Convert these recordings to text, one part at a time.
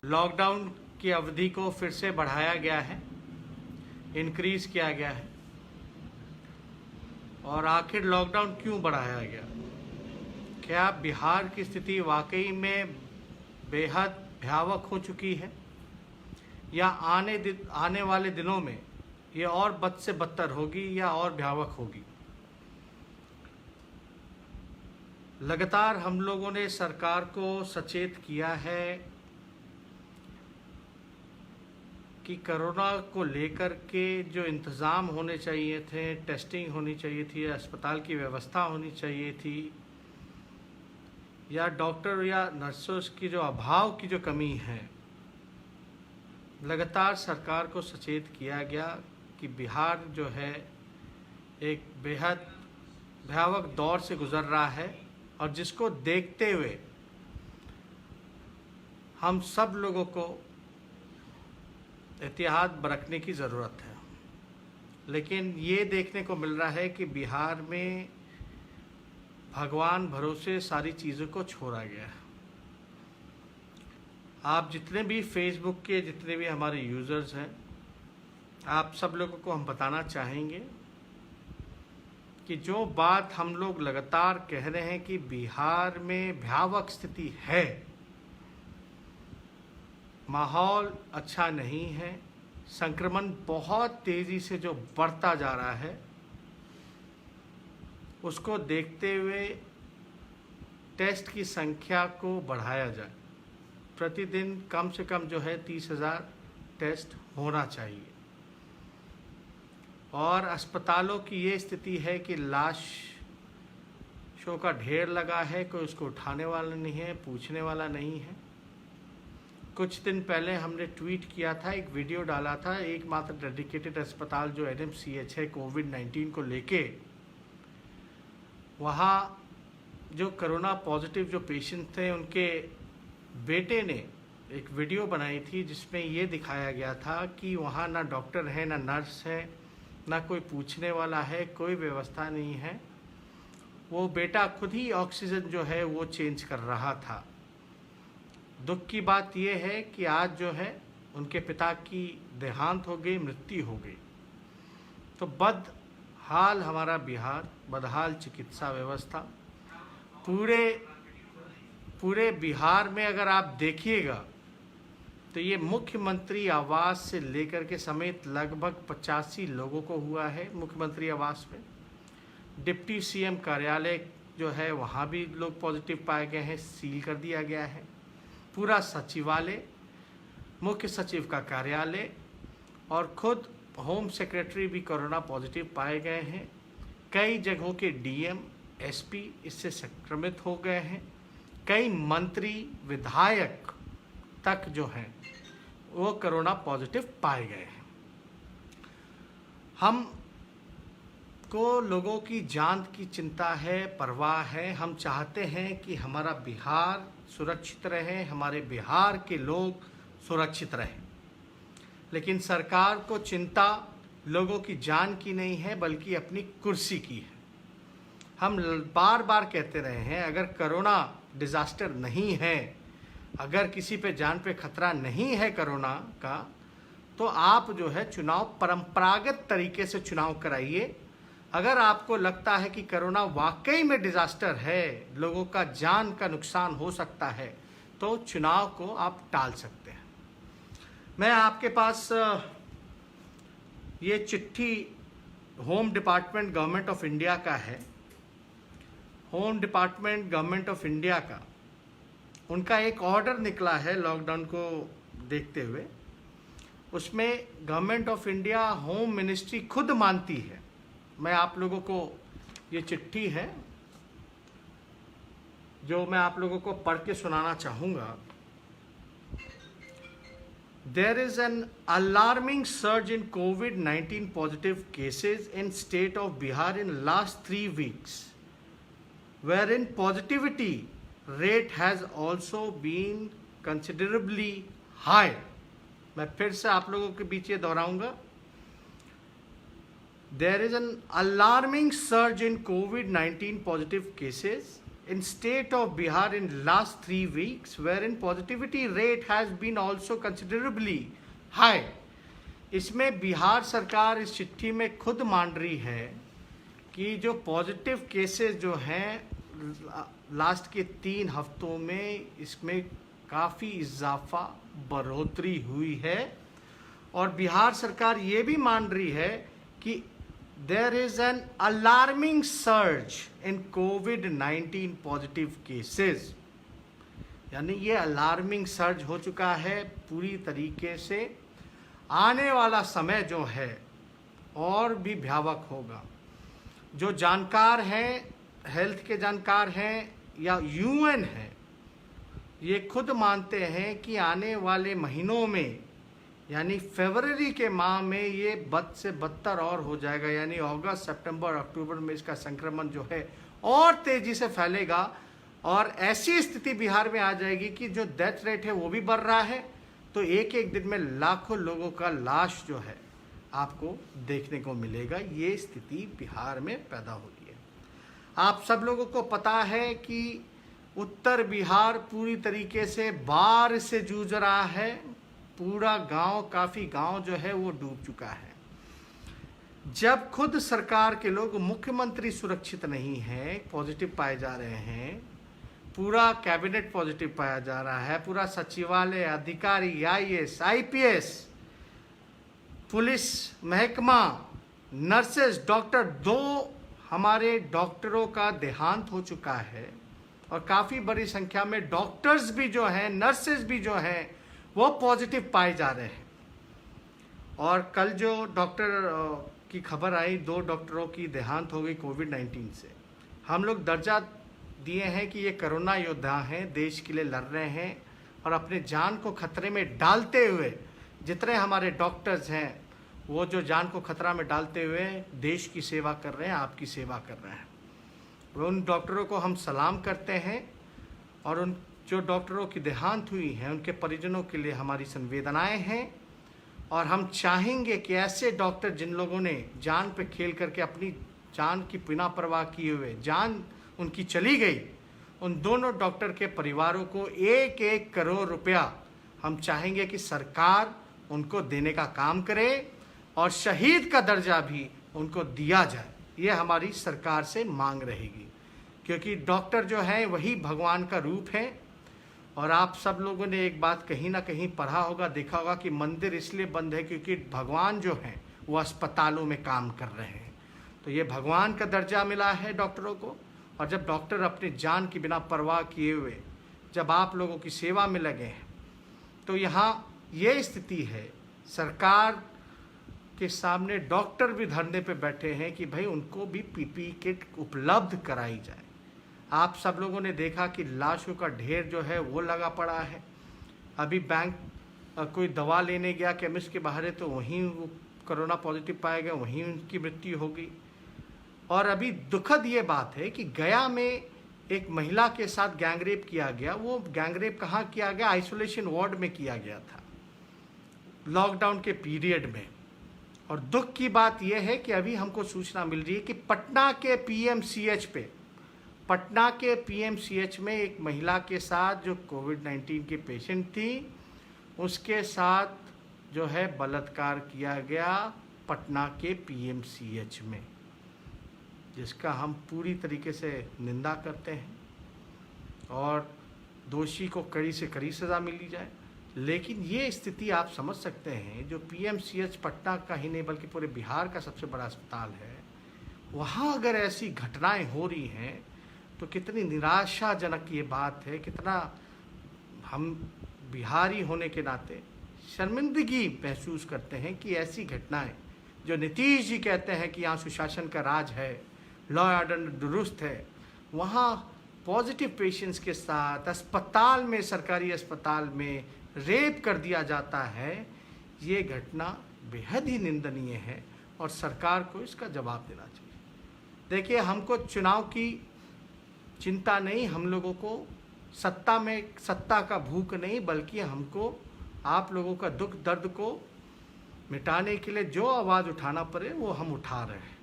Lockdown की अवधि को फिर से बढ़ाया गया है, इंक्रीज़ किया गया है। और आखिर लॉकडाउन क्यों बढ़ाया गया? क्या बिहार की स्थिति वाकई में बेहद भयावह हो चुकी है, या आने वाले दिनों में ये और बद से बदतर होगी या और भयावह होगी? लगातार हम लोगों ने सरकार को सचेत किया है कि कोरोना को लेकर के जो इंतज़ाम होने चाहिए थे, टेस्टिंग होनी चाहिए थी, अस्पताल की व्यवस्था होनी चाहिए थी, या डॉक्टर या नर्सों की जो अभाव की जो कमी है, लगातार सरकार को सचेत किया गया कि बिहार जो है एक बेहद भयावह दौर से गुज़र रहा है, और जिसको देखते हुए हम सब लोगों को एहतियात बरतने की ज़रूरत है। लेकिन ये देखने को मिल रहा है कि बिहार में भगवान भरोसे सारी चीज़ों को छोड़ा गया है। आप जितने भी फेसबुक के जितने भी हमारे यूज़र्स हैं, आप सब लोगों को हम बताना चाहेंगे कि जो बात हम लोग लगातार कह रहे हैं कि बिहार में भयावह स्थिति है, माहौल अच्छा नहीं है, संक्रमण बहुत तेज़ी से जो बढ़ता जा रहा है, उसको देखते हुए टेस्ट की संख्या को बढ़ाया जाए। प्रतिदिन कम से कम जो है 30,000 टेस्ट होना चाहिए। और अस्पतालों की ये स्थिति है कि लाशों का ढेर लगा है, कोई उसको उठाने वाला नहीं है, पूछने वाला नहीं है। कुछ दिन पहले हमने ट्वीट किया था, एक वीडियो डाला था, एकमात्र डेडिकेटेड अस्पताल जो NMCH है कोविड-19 को लेके, वहाँ जो कोरोना पॉजिटिव जो पेशेंट थे, उनके बेटे ने एक वीडियो बनाई थी जिसमें ये दिखाया गया था कि वहाँ ना डॉक्टर है, ना नर्स है, ना कोई पूछने वाला है, कोई व्यवस्था नहीं है। वो बेटा खुद ही ऑक्सीजन जो है वो चेंज कर रहा था। दुख की बात ये है कि आज जो है उनके पिता की देहांत हो गई, मृत्यु हो गई। तो बदहाल हमारा बिहार, बदहाल चिकित्सा व्यवस्था। पूरे बिहार में अगर आप देखिएगा तो ये मुख्यमंत्री आवास से लेकर के समेत लगभग 85 लोगों को हुआ है मुख्यमंत्री आवास में। डिप्टी CM कार्यालय जो है वहाँ भी लोग पॉजिटिव पाए गए हैं, सील कर दिया गया है। पूरा सचिवालय, मुख्य सचिव का कार्यालय और खुद होम सेक्रेटरी भी कोरोना पॉजिटिव पाए गए हैं। कई जगहों के DM, SP इससे संक्रमित हो गए हैं। कई मंत्री, विधायक तक जो हैं वो कोरोना पॉजिटिव पाए गए हैं। हम को लोगों की जान की चिंता है, परवाह है। हम चाहते हैं कि हमारा बिहार सुरक्षित रहे, हमारे बिहार के लोग सुरक्षित रहें। लेकिन सरकार को चिंता लोगों की जान की नहीं है, बल्कि अपनी कुर्सी की है। हम बार बार कहते रहे हैं, अगर कोरोना डिज़ास्टर नहीं है, अगर किसी पे जान पे खतरा नहीं है कोरोना का, तो आप जो है चुनाव परंपरागत तरीके से चुनाव कराइए। अगर आपको लगता है कि कोरोना वाकई में डिज़ास्टर है, लोगों का जान का नुकसान हो सकता है, तो चुनाव को आप टाल सकते हैं। मैं आपके पास ये चिट्ठी home department government of India का है। Home department government of India का उनका एक ऑर्डर निकला है लॉकडाउन को देखते हुए। उसमें government of India home ministry खुद मानती है। मैं आप लोगों को ये चिट्ठी है जो मैं आप लोगों को पढ़ के सुनाना चाहूँगा। There is an alarming surge in COVID-19 positive cases in state of Bihar in last 3 weeks, wherein positivity rate has also been considerably high. मैं फिर से आप लोगों के बीच ये दोहराऊंगा। There is an alarming surge in COVID-19 positive cases in state of Bihar in last 3 weeks, wherein positivity rate has been also considerably high. इसमें बिहार सरकार इस चिट्ठी में खुद मान रही है कि जो पॉजिटिव केसेस जो हैं लास्ट के 3 हफ्तों में इसमें काफ़ी इजाफा बढ़ोतरी हुई है, और बिहार सरकार ये भी मान रही है कि there is an alarming surge in COVID-19 positive cases. यानी ये अलार्मिंग सर्ज हो चुका है पूरी तरीके से। आने वाला समय जो है और भी भयावह होगा। जो जानकार हैं, हेल्थ के जानकार हैं या यूएन है, ये खुद मानते हैं कि आने वाले महीनों में यानी फरवरी के माह में ये बद से बदतर और हो जाएगा। यानी अगस्त, सितंबर, अक्टूबर में इसका संक्रमण जो है और तेजी से फैलेगा, और ऐसी स्थिति बिहार में आ जाएगी कि जो डेथ रेट है वो भी बढ़ रहा है, तो एक एक दिन में लाखों लोगों का लाश जो है आपको देखने को मिलेगा। ये स्थिति बिहार में पैदा हो रही है। आप सब लोगों को पता है कि उत्तर बिहार पूरी तरीके से बाढ़ से जूझ रहा है। पूरा गांव, काफ़ी गांव जो है वो डूब चुका है। जब खुद सरकार के लोग, मुख्यमंत्री सुरक्षित नहीं है, पॉजिटिव पाए जा रहे हैं, पूरा कैबिनेट पॉजिटिव पाया जा रहा है, पूरा सचिवालय, अधिकारी, आईएएस, आईपीएस, पुलिस महकमा, नर्सेस, डॉक्टर, 2 हमारे डॉक्टरों का देहांत हो चुका है, और काफ़ी बड़ी संख्या में डॉक्टर्स भी जो हैं, नर्सेस भी जो हैं, वो पॉजिटिव पाए जा रहे हैं। और कल जो डॉक्टर की खबर आई, 2 डॉक्टरों की देहांत हो गई कोविड-19 से। हम लोग दर्जा दिए हैं कि ये कोरोना योद्धा हैं, देश के लिए लड़ रहे हैं, और अपने जान को खतरे में डालते हुए, जितने हमारे डॉक्टर्स हैं वो जो जान को खतरा में डालते हुए देश की सेवा कर रहे हैं, आपकी सेवा कर रहे हैं। उन डॉक्टरों को हम सलाम करते हैं, और उन जो डॉक्टरों की देहांत हुई हैं उनके परिजनों के लिए हमारी संवेदनाएं हैं। और हम चाहेंगे कि ऐसे डॉक्टर जिन लोगों ने जान पे खेल करके अपनी जान की बिना परवाह किए हुए जान उनकी चली गई, उन दोनों डॉक्टर के परिवारों को 1-1 करोड़ रुपया हम चाहेंगे कि सरकार उनको देने का काम करे, और शहीद का दर्जा भी उनको दिया जाए। ये हमारी सरकार से मांग रहेगी, क्योंकि डॉक्टर जो है वही भगवान का रूप है। और आप सब लोगों ने एक बात कहीं ना कहीं पढ़ा होगा, देखा होगा कि मंदिर इसलिए बंद है क्योंकि भगवान जो हैं वो अस्पतालों में काम कर रहे हैं। तो ये भगवान का दर्जा मिला है डॉक्टरों को, और जब डॉक्टर अपनी जान की बिना परवाह किए हुए जब आप लोगों की सेवा में लगे हैं, तो यहाँ ये स्थिति है। सरकार के सामने डॉक्टर भी धरने पे बैठे हैं कि भाई उनको भी पीपीई किट उपलब्ध कराई जाए। आप सब लोगों ने देखा कि लाशों का ढेर जो है वो लगा पड़ा है। अभी बैंक कोई दवा लेने गया केमिस्ट के बाहर, तो वहीं वो कोरोना पॉजिटिव पाए गए, वहीं उनकी मृत्यु हो गई। और अभी दुखद ये बात है कि गया में एक महिला के साथ गैंगरेप किया गया। वो गैंगरेप कहाँ किया गया? आइसोलेशन वार्ड में किया गया था, लॉकडाउन के पीरियड में। और दुख की बात यह है कि अभी हमको सूचना मिल रही है कि पटना के पीएमसीएच में एक महिला के साथ जो कोविड-19 की पेशेंट थी, उसके साथ जो है बलात्कार किया गया पटना के पीएमसीएच में, जिसका हम पूरी तरीके से निंदा करते हैं, और दोषी को कड़ी से कड़ी सज़ा मिली जाए। लेकिन ये स्थिति आप समझ सकते हैं, जो पीएमसीएच पटना का ही नहीं बल्कि पूरे बिहार का सबसे बड़ा अस्पताल है, वहाँ अगर ऐसी घटनाएं हो रही हैं तो कितनी निराशाजनक ये बात है। कितना हम बिहारी होने के नाते शर्मिंदगी महसूस करते हैं कि ऐसी घटनाएं, जो नीतीश जी कहते हैं कि यहाँ सुशासन का राज है, लॉ ऑर्डर दुरुस्त है, वहाँ पॉजिटिव पेशेंट्स के साथ अस्पताल में, सरकारी अस्पताल में रेप कर दिया जाता है। ये घटना बेहद ही निंदनीय है, और सरकार को इसका जवाब देना चाहिए। देखिए, हमको चुनाव की चिंता नहीं, हम लोगों को सत्ता का भूख नहीं, बल्कि हमको आप लोगों का दुख दर्द को मिटाने के लिए जो आवाज़ उठाना पड़े वो हम उठा रहे हैं।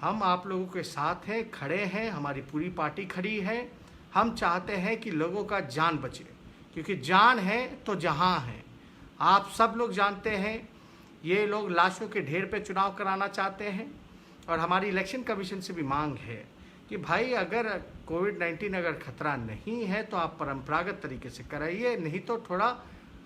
हम आप लोगों के साथ हैं, खड़े हैं, हमारी पूरी पार्टी खड़ी है, हम चाहते हैं कि लोगों का जान बचे, क्योंकि जान है तो जहां है। आप सब लोग जानते हैं ये लोग लाशों के ढेर पे चुनाव कराना चाहते हैं, और हमारी इलेक्शन कमीशन से भी मांग है कि भाई अगर कोविड-19 अगर खतरा नहीं है तो आप परंपरागत तरीके से कराइए, नहीं तो थोड़ा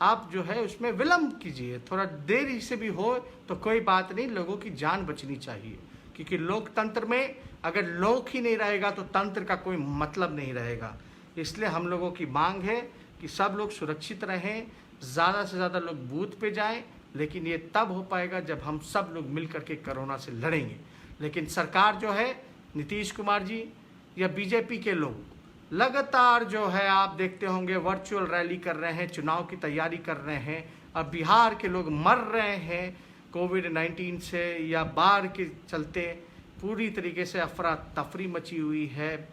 आप जो है उसमें विलम्ब कीजिए, थोड़ा देरी से भी हो तो कोई बात नहीं, लोगों की जान बचनी चाहिए। क्योंकि लोकतंत्र में अगर लोग ही नहीं रहेगा तो तंत्र का कोई मतलब नहीं रहेगा। इसलिए हम लोगों की मांग है कि सब लोग सुरक्षित रहें, ज़्यादा से ज़्यादा लोग बूथ पे जाएं, लेकिन ये तब हो पाएगा जब हम सब लोग मिल करके कोरोना से लड़ेंगे। लेकिन सरकार जो है, नीतीश कुमार जी या बीजेपी के लोग लगातार जो है आप देखते होंगे वर्चुअल रैली कर रहे हैं, चुनाव की तैयारी कर रहे हैं, और बिहार के लोग मर रहे हैं कोविड-19 से या बाढ़ के चलते। पूरी तरीके से अफरा तफरी मची हुई है,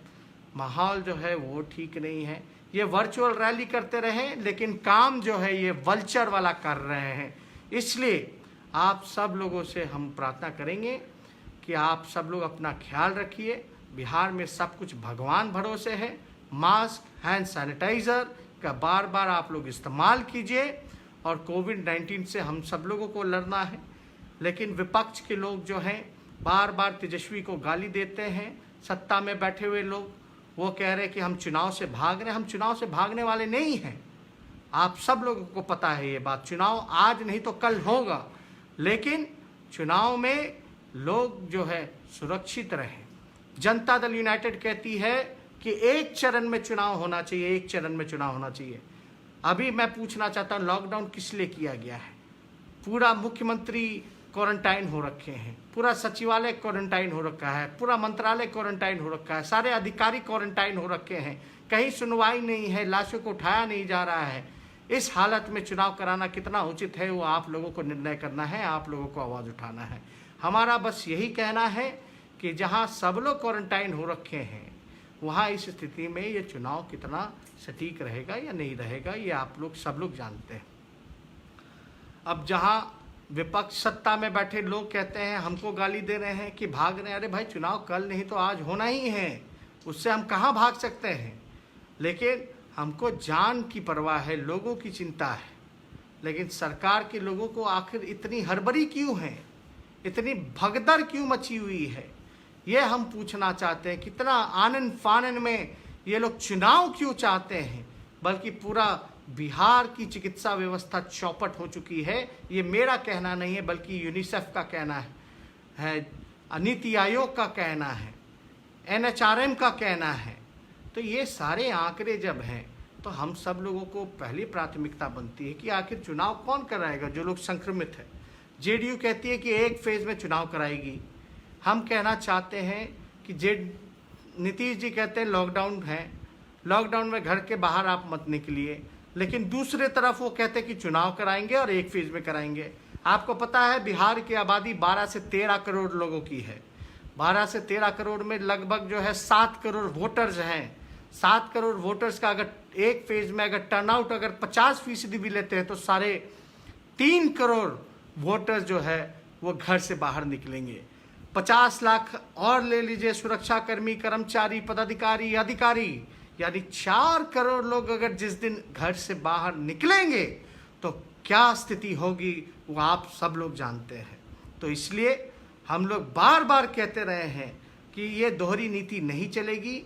माहौल जो है वो ठीक नहीं है। ये वर्चुअल रैली करते रहे, लेकिन काम जो है ये वल्चर वाला कर रहे हैं। इसलिए आप सब लोगों से हम प्रार्थना करेंगे कि आप सब लोग अपना ख्याल रखिए। बिहार में सब कुछ भगवान भरोसे है। मास्क, हैंड सैनिटाइज़र का बार बार आप लोग इस्तेमाल कीजिए, और कोविड-19 से हम सब लोगों को लड़ना है। लेकिन विपक्ष के लोग जो हैं बार बार तेजस्वी को गाली देते हैं। सत्ता में बैठे हुए लोग वो कह रहे हैं कि हम चुनाव से भाग रहे हैं। हम चुनाव से भागने वाले नहीं हैं, आप सब लोगों को पता है ये बात। चुनाव आज नहीं तो कल होगा, लेकिन चुनाव में लोग जो है सुरक्षित रहें। जनता दल यूनाइटेड कहती है कि एक चरण में चुनाव होना चाहिए, एक चरण में चुनाव होना चाहिए। अभी मैं पूछना चाहता हूँ, लॉकडाउन किस लिए किया गया है? पूरा मुख्यमंत्री क्वारंटाइन हो रखे हैं, पूरा सचिवालय क्वारंटाइन हो रखा है, पूरा मंत्रालय क्वारंटाइन हो रखा है, सारे अधिकारी क्वारंटाइन हो रखे हैं, कहीं सुनवाई नहीं है, लाशों को उठाया नहीं जा रहा है। इस हालत में चुनाव कराना कितना उचित है वो आप लोगों को निर्णय करना है, आप लोगों को आवाज़ उठाना है। हमारा बस यही कहना है कि जहां सब लोग क्वारंटाइन हो रखे हैं वहां इस स्थिति में ये चुनाव कितना सटीक रहेगा या नहीं रहेगा ये आप लोग सब लोग जानते हैं। अब जहां विपक्ष सत्ता में बैठे लोग कहते हैं, हमको गाली दे रहे हैं कि भाग रहे हैं, अरे भाई चुनाव कल नहीं तो आज होना ही है, उससे हम कहाँ भाग सकते हैं। लेकिन हमको जान की परवाह है, लोगों की चिंता है। लेकिन सरकार के लोगों को आखिर इतनी हड़बड़ी क्यों है, इतनी भगदड़ क्यों मची हुई है, ये हम पूछना चाहते हैं। कितना आनन फानन में ये लोग चुनाव क्यों चाहते हैं, बल्कि पूरा बिहार की चिकित्सा व्यवस्था चौपट हो चुकी है। ये मेरा कहना नहीं है, बल्कि यूनिसेफ का कहना है, नीति आयोग का कहना है, NHRM का कहना है। तो ये सारे आंकड़े जब हैं तो हम सब लोगों को पहली प्राथमिकता बनती है कि आखिर चुनाव कौन कराएगा, जो लोग संक्रमित है। JDU कहती है कि एक फेज़ में चुनाव कराएगी। हम कहना चाहते हैं कि नीतीश जी कहते हैं लॉकडाउन है, लॉकडाउन में घर के बाहर आप मत निकलिए, लेकिन दूसरे तरफ वो कहते हैं कि चुनाव कराएंगे और एक फेज़ में कराएंगे। आपको पता है बिहार की आबादी 12 से 13 करोड़ लोगों की है। 12 से 13 करोड़ में लगभग जो है 7 करोड़ वोटर्स हैं। 7 करोड़ वोटर्स का अगर एक फेज़ में अगर टर्नआउट अगर 50% भी लेते हैं तो 3.5 करोड़ वोटर्स जो है वो घर से बाहर निकलेंगे। 50 लाख और ले लीजिए सुरक्षाकर्मी, कर्मचारी, पदाधिकारी, अधिकारी, यानी 4 करोड़ लोग अगर जिस दिन घर से बाहर निकलेंगे तो क्या स्थिति होगी वो आप सब लोग जानते हैं। तो इसलिए हम लोग बार बार कहते रहे हैं कि ये दोहरी नीति नहीं चलेगी।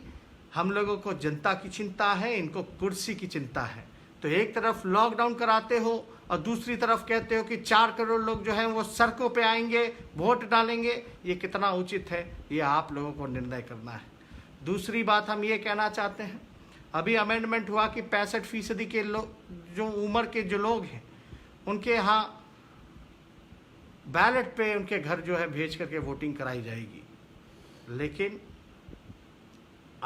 हम लोगों को जनता की चिंता है, इनको कुर्सी की चिंता है। तो एक तरफ लॉकडाउन कराते हो और दूसरी तरफ कहते हो कि 4 करोड़ लोग जो हैं वो सड़कों पे आएंगे, वोट डालेंगे। ये कितना उचित है ये आप लोगों को निर्णय करना है। दूसरी बात हम ये कहना चाहते हैं, अभी अमेंडमेंट हुआ कि 65% के लोग जो उम्र के जो लोग हैं उनके यहाँ बैलेट पे उनके घर जो है भेज करके वोटिंग कराई जाएगी। लेकिन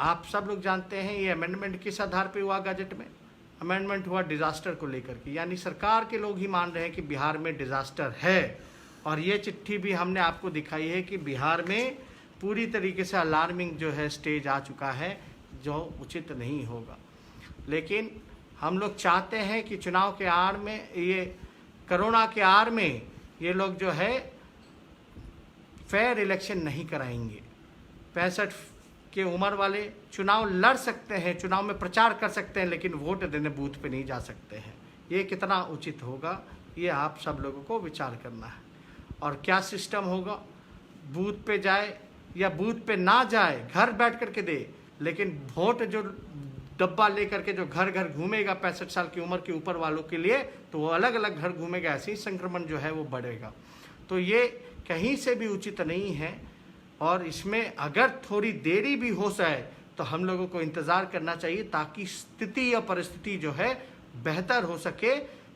आप सब लोग जानते हैं ये अमेंडमेंट किस आधार पे हुआ। गजट में अमेंडमेंट हुआ डिज़ास्टर को लेकर के, यानी सरकार के लोग ही मान रहे हैं कि बिहार में डिज़ास्टर है। और ये चिट्ठी भी हमने आपको दिखाई है कि बिहार में पूरी तरीके से अलार्मिंग जो है स्टेज आ चुका है, जो उचित नहीं होगा। लेकिन हम लोग चाहते हैं कि चुनाव के आड़ में, ये कोरोना के आड़ में ये लोग जो है फेयर इलेक्शन नहीं कराएंगे। के उम्र वाले चुनाव लड़ सकते हैं, चुनाव में प्रचार कर सकते हैं, लेकिन वोट देने बूथ पे नहीं जा सकते हैं। ये कितना उचित होगा, ये आप सब लोगों को विचार करना है। और क्या सिस्टम होगा, बूथ पे जाए या बूथ पे ना जाए, घर बैठ करके दे, लेकिन वोट जो डब्बा लेकर के जो घर घर घूमेगा 65 साल की उम्र के ऊपर वालों के लिए, तो वो अलग अलग घर घूमेगा, ऐसे ही संक्रमण जो है वो बढ़ेगा। तो ये कहीं से भी उचित नहीं है। और इसमें अगर थोड़ी देरी भी हो जाए तो हम लोगों को इंतज़ार करना चाहिए, ताकि स्थिति या परिस्थिति जो है बेहतर हो सके।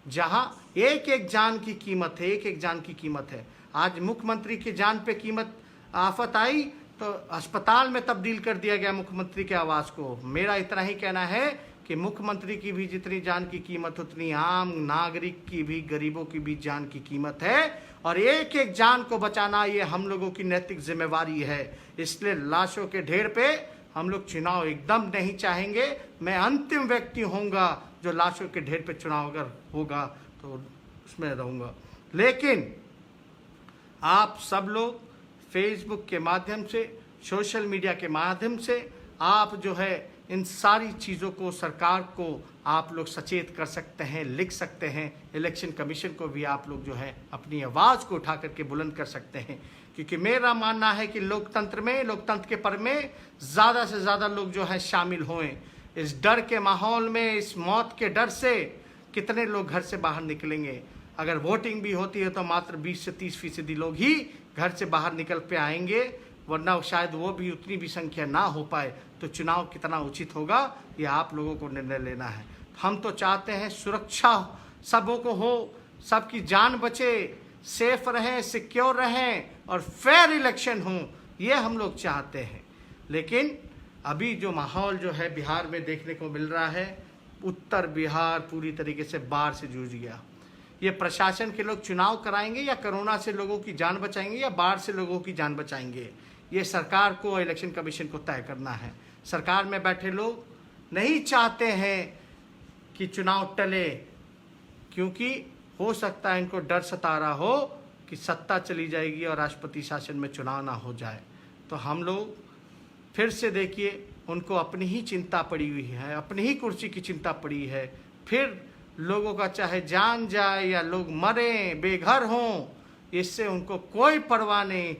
जहां एक एक जान की कीमत है, एक एक जान की कीमत है। आज मुख्यमंत्री की जान पे कीमत आफत आई तो अस्पताल में तब्दील कर दिया गया मुख्यमंत्री के आवास को। मेरा इतना ही कहना है कि मुख्यमंत्री की भी जितनी जान की कीमत, उतनी आम नागरिक की भी, गरीबों की भी जान की कीमत है। और एक एक जान को बचाना ये हम लोगों की नैतिक जिम्मेवारी है। इसलिए लाशों के ढेर पे हम लोग चुनाव एकदम नहीं चाहेंगे। मैं अंतिम व्यक्ति होऊंगा जो लाशों के ढेर पे चुनाव अगर होगा तो उसमें रहूंगा। लेकिन आप सब लोग फेसबुक के माध्यम से, सोशल मीडिया के माध्यम से आप जो है इन सारी चीज़ों को, सरकार को आप लोग सचेत कर सकते हैं, लिख सकते हैं। इलेक्शन कमीशन को भी आप लोग जो है अपनी आवाज़ को उठा करके बुलंद कर सकते हैं। क्योंकि मेरा मानना है कि लोकतंत्र में, लोकतंत्र के पर्व में ज़्यादा से ज़्यादा लोग जो है शामिल हों। इस डर के माहौल में, इस मौत के डर से कितने लोग घर से बाहर निकलेंगे। अगर वोटिंग भी होती है तो मात्र 20 से 30% लोग ही घर से बाहर निकल पे आएंगे, वरना शायद वो भी उतनी भी संख्या ना हो पाए। तो चुनाव कितना उचित होगा, ये आप लोगों को निर्णय लेना है। हम तो चाहते हैं सुरक्षा सबों को हो, सबकी जान बचे, सेफ रहें, सिक्योर रहें और फेयर इलेक्शन हो, ये हम लोग चाहते हैं। लेकिन अभी जो माहौल जो है बिहार में देखने को मिल रहा है, उत्तर बिहार पूरी तरीके से बाढ़ से जूझ गया। ये प्रशासन के लोग चुनाव कराएंगे या कोरोना से लोगों की जान बचाएंगे या बाढ़ से लोगों की जान बचाएंगे, ये सरकार को, इलेक्शन कमीशन को तय करना है। सरकार में बैठे लोग नहीं चाहते हैं कि चुनाव टले, क्योंकि हो सकता है इनको डर सता रहा हो कि सत्ता चली जाएगी और राष्ट्रपति शासन में चुनाव ना हो जाए। तो हम लोग फिर से देखिए, उनको अपनी ही चिंता पड़ी हुई है, अपनी ही कुर्सी की चिंता पड़ी है। फिर लोगों का चाहे जान जाए या लोग मरें, बेघर हों, इससे उनको कोई परवाह नहीं।